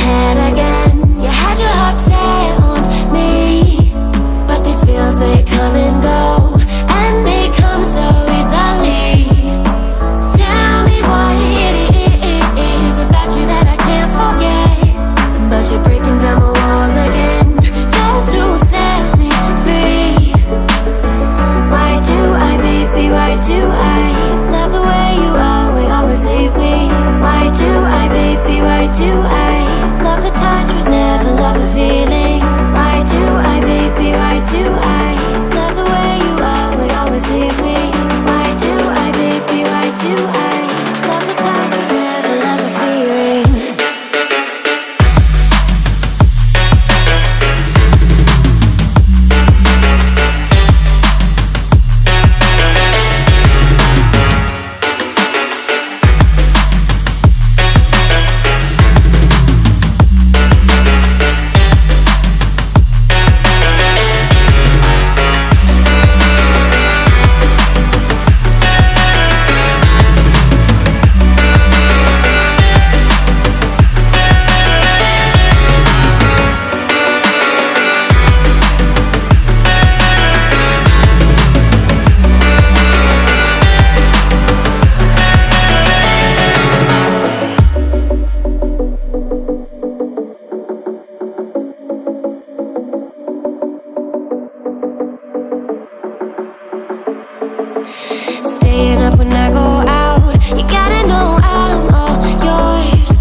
head again. You had your heart set on me, but these feels, they come and go, and they come so easily. Tell me what it is about you that I can't forget, but you're breaking down my walls again just to set me free. Why do I, baby, why do I love the way you always leave me? Why do I, baby, why do I love the touch but never love the feeling? Why do I, baby, why do I love the way you always leave me? Why do I, baby, why do I love the touch but never love the feeling? Staying up when I go out, you gotta know I'm all yours.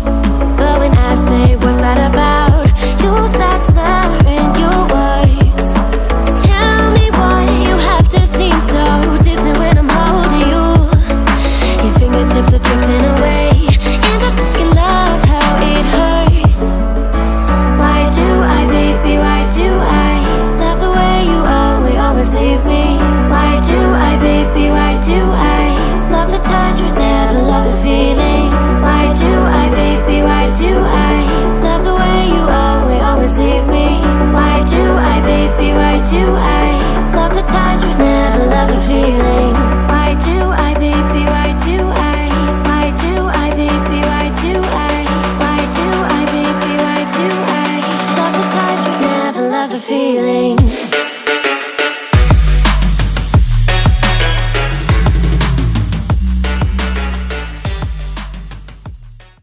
But when I say what's that about, you start slurring your words. Tell me why you have to seem so distant when I'm holding you. Your fingertips are drifting away, and I fucking love how it hurts. Why do I, baby, why do I love the way you always leave me? Why do I, baby, why do I love the touch but never love the feeling? Why do I, baby, why do I love the way you always leave me? Why do I, baby, why do I love the touch but never love the feeling? Why do I, baby, why do I? Why do I, baby, why do I? Why do I, baby, why do I love the touch but never love the feeling?